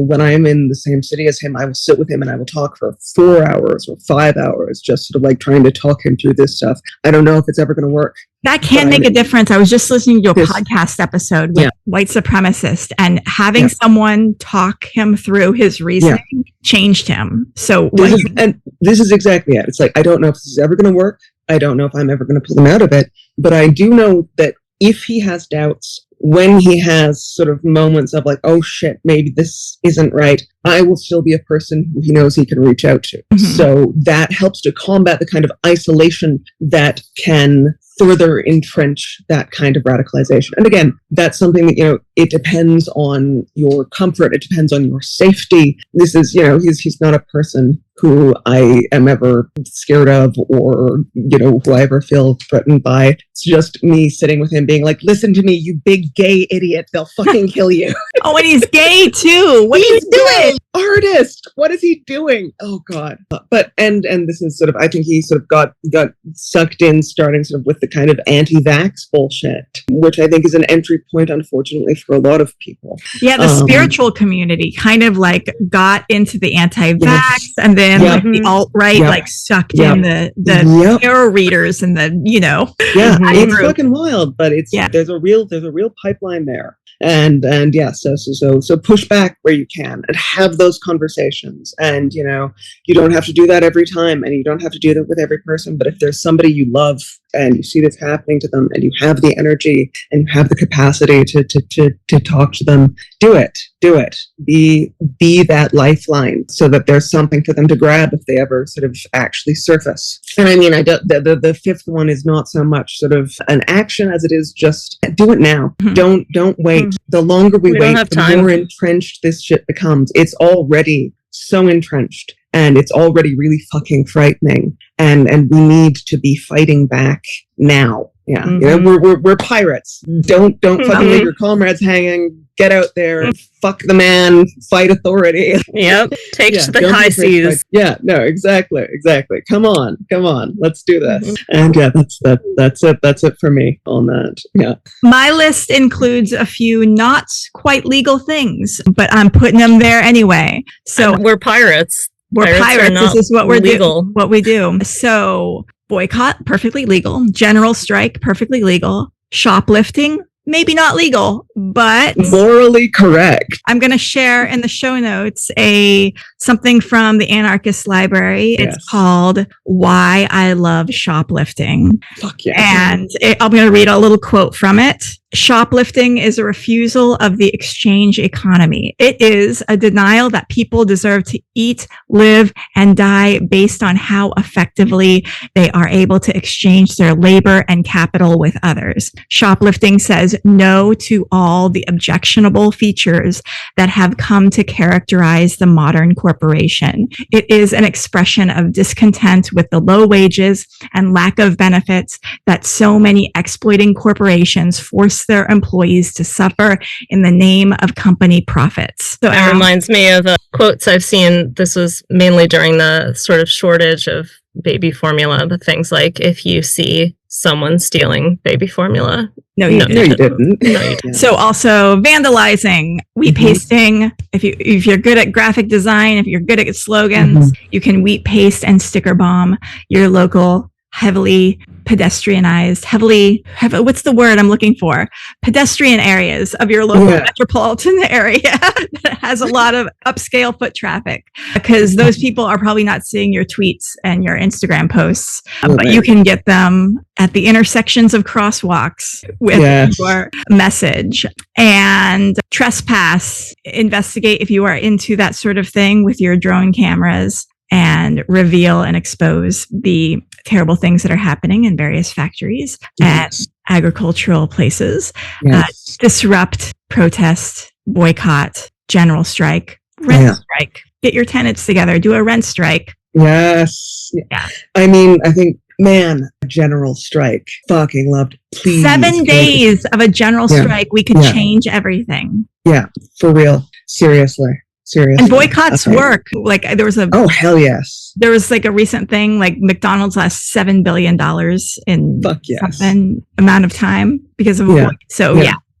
when I am in the same city as him, I will sit with him and I will talk for 4 hours or 5 hours, just sort of like trying to talk him through this stuff. I don't know if it's ever going to work. That can make a difference. I was just listening to a podcast episode with white supremacist, and having someone talk him through his reasoning changed him. So this is exactly it. It's like, I don't know if this is ever going to work. I don't know if I'm ever going to pull him out of it, but I do know that if he has doubts, when he has sort of moments of like, oh shit, maybe this isn't right, I will still be a person who he knows he can reach out to. So that helps to combat the kind of isolation that can further entrench that kind of radicalization. And again, that's something that, it depends on your comfort. It depends on your safety. This is, he's not a person who I am ever scared of or, who I ever feel threatened by. It's just me sitting with him being like, listen to me, you big gay idiot. They'll fucking kill you. Oh, and he's gay too. What are you doing? Artist. What is he doing? Oh God. But, and this is sort of, I think he sort of got sucked in starting sort of with the kind of anti-vax bullshit, which I think is an entry point, unfortunately, for a lot of people. Yeah. The spiritual community kind of like got into the anti-vax and then in, like the alt-right, like sucked in the tarot readers and the, it's fucking wild, but there's a real pipeline there. And so push back where you can and have those conversations. And, you don't have to do that every time, and you don't have to do that with every person. But if there's somebody you love and you see this happening to them, and you have the energy and you have the capacity to talk to them, do it. Be that lifeline so that there's something for them to grab if they ever sort of actually surface. And I mean, the fifth one is not so much sort of an action as it is just do it now. Don't wait. The longer we wait, the more entrenched this shit becomes. It's already so entrenched, and it's already really fucking frightening. And we need to be fighting back now. Yeah, we're pirates. Don't fucking leave your comrades hanging. Get out there, fuck the man, fight authority. Yep, take to the high seas. Yeah, no, exactly. Come on, let's do this. And that's it for me on that. Yeah, my list includes a few not quite legal things, but I'm putting them there anyway. So we're pirates. We're pirates. This is what we're doing. What we do. So boycott, perfectly legal. General strike, perfectly legal. Shoplifting, maybe not legal, but morally correct. I'm going to share in the show notes something from the Anarchist Library. Yes. It's called "Why I Love Shoplifting." Fuck yeah. And I'm going to read a little quote from it. Shoplifting is a refusal of the exchange economy. It is a denial that people deserve to eat, live, and die based on how effectively they are able to exchange their labor and capital with others. Shoplifting says no to all the objectionable features that have come to characterize the modern corporation. It is an expression of discontent with the low wages and lack of benefits that so many exploiting corporations force their employees to suffer in the name of company profits. So it reminds me of quotes I've seen. This was mainly during the sort of shortage of baby formula, but things like, if you see someone stealing baby formula. No, you didn't. So also vandalizing, wheat pasting. If you're good at graphic design, if you're good at slogans, you can wheat paste and sticker bomb your local heavily pedestrianized, what's the word I'm looking for? Pedestrian areas of your local metropolitan area that has a lot of upscale foot traffic, because those people are probably not seeing your tweets and your Instagram posts, but you can get them at the intersections of crosswalks with your message. And trespass, investigate if you are into that sort of thing with your drone cameras, and reveal and expose the terrible things that are happening in various factories and agricultural places. Disrupt, protest, boycott, general strike, rent strike. Get your tenants together, do a rent strike. Yes. Yeah. I mean, I think, man, a general strike. Fucking loved. Please. 7 days of a general strike, we could change everything. Yeah, for real. Seriously. And boycotts work. Like there was hell yes. There was like a recent thing, like McDonald's lost $7 billion in something amount of time because of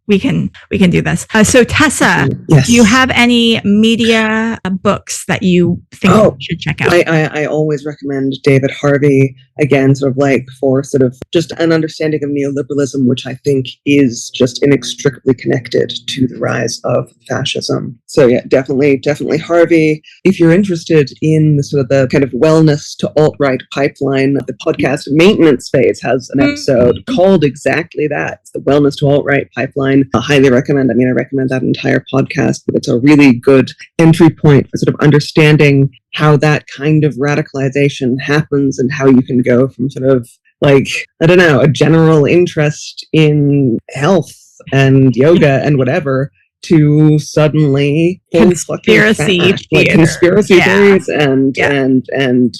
we can do this. So Tessa, do you have any media books that you think we should check out? I always recommend David Harvey, again, sort of like for sort of just an understanding of neoliberalism, which I think is just inextricably connected to the rise of fascism. So yeah, definitely Harvey. If you're interested in the sort of the kind of wellness to alt-right pipeline, the podcast Maintenance Phase has an episode called exactly that. It's the wellness to alt-right pipeline. I highly recommend. I mean, I recommend that entire podcast, but it's a really good entry point for sort of understanding how that kind of radicalization happens and how you can go from sort of like, I don't know, a general interest in health and yoga and whatever to suddenly conspiracy theories and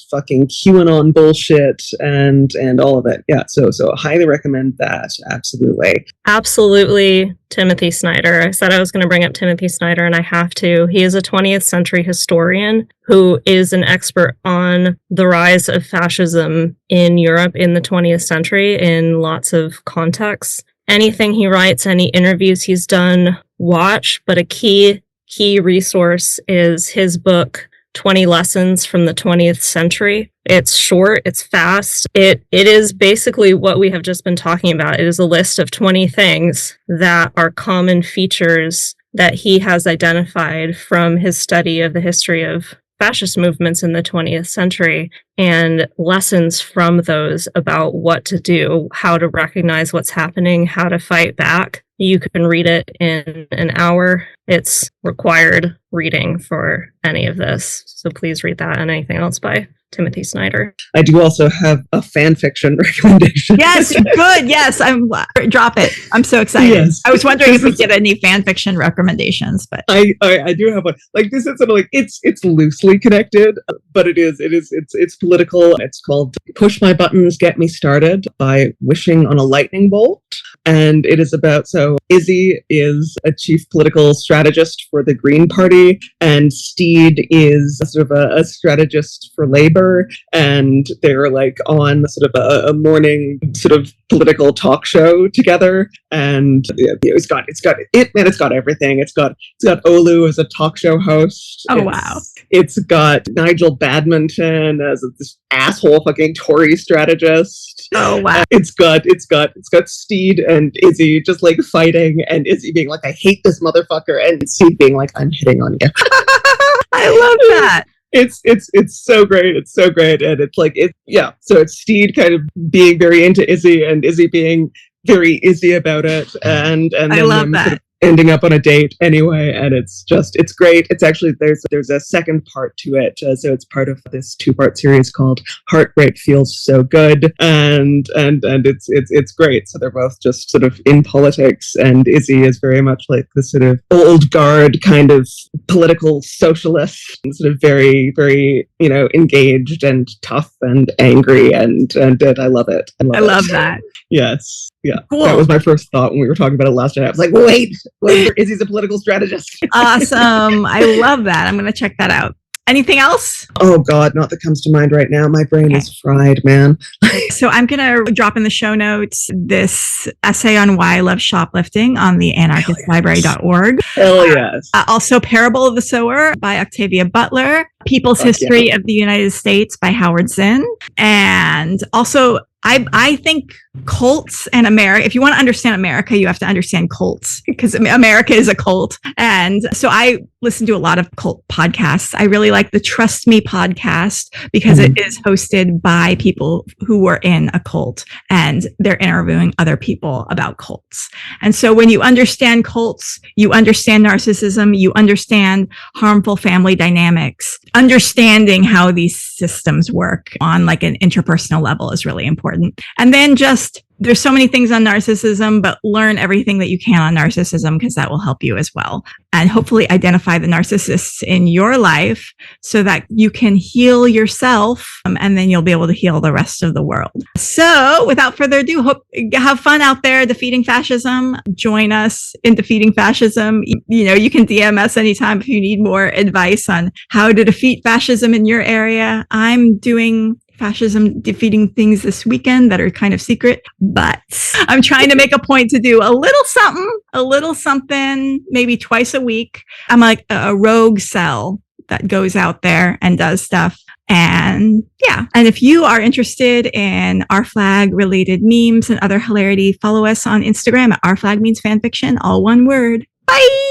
fucking QAnon bullshit and all of it. Yeah, so I highly recommend that. Absolutely, Timothy Snyder. I said I was going to bring up Timothy Snyder, and I have to. He is a 20th century historian who is an expert on the rise of fascism in Europe in the 20th century in lots of contexts. Anything he writes, any interviews he's done, watch, but a key resource is his book, 20 lessons from the 20th century. It's short, it's fast. It is basically what we have just been talking about. It is a list of 20 things that are common features that he has identified from his study of the history of fascist movements in the 20th century and lessons from those about what to do, how to recognize what's happening, how to fight back. You can read it in an hour. It's required reading for any of this. So please read that and anything else by Timothy Snyder. I do also have a fan fiction recommendation. Yes, good. Yes, drop it. I'm so excited. Yes. I was wondering if we did any fan fiction recommendations, but I do have one. Like this is sort of like it's loosely connected, but it's political. It's called "Push My Buttons, Get Me Started" by Wishing on a Lightning Bolt, and it is about Izzy is a chief political strategist for the Green Party, and Steed is sort of a strategist for Labour. And they're like on sort of a morning sort of political talk show together, and it's got everything. It's got Olu as a talk show host. Wow! It's got Nigel Badminton as this asshole fucking Tory strategist. Oh wow! It's got Steed and Izzy just like fighting, and Izzy being like, "I hate this motherfucker," and Steed being like, "I'm hitting on you." I love that. It's so great. It's so great. And it's like, so it's Steed kind of being very into Izzy and Izzy being very Izzy about it. And I love that. Sort of ending up on a date anyway. And it's great. It's actually, there's a second part to it. So it's part of this 2-part series called Heartbreak Feels So Good. And it's great. So they're both just sort of in politics, and Izzy is very much like the sort of old guard kind of political socialist, and sort of very, very, engaged and tough and angry. And I love it. I love that. Yes. Yeah, cool. That was my first thought when we were talking about it last night. I was like, wait, Izzy's a political strategist. Awesome. I love that. I'm going to check that out. Anything else? Oh, God, not that comes to mind right now. My brain is fried, man. So I'm going to drop in the show notes this essay on why I love shoplifting on the anarchistlibrary.org. Hell yes. Also, Parable of the Sower by Octavia Butler. People's History of the United States by Howard Zinn. And also, I think cults and America, if you want to understand America, you have to understand cults, because America is a cult. And so I listen to a lot of cult podcasts. I really like the Trust Me podcast because it is hosted by people who were in a cult, and they're interviewing other people about cults. And so when you understand cults, you understand narcissism, you understand harmful family dynamics. Understanding how these systems work on like an interpersonal level is really important. And then there's so many things on narcissism, but learn everything that you can on narcissism, because that will help you as well. And hopefully identify the narcissists in your life so that you can heal yourself, and then you'll be able to heal the rest of the world. So without further ado, have fun out there defeating fascism. Join us in defeating fascism. You can DM us anytime if you need more advice on how to defeat fascism in your area. I'm doing fascism defeating things this weekend that are kind of secret, but I'm trying to make a point to do a little something, maybe twice a week. I'm like a rogue cell that goes out there and does stuff. And if you are interested in our flag related memes and other hilarity, follow us on Instagram at Our Flag Means Fanfiction, all one word. Bye.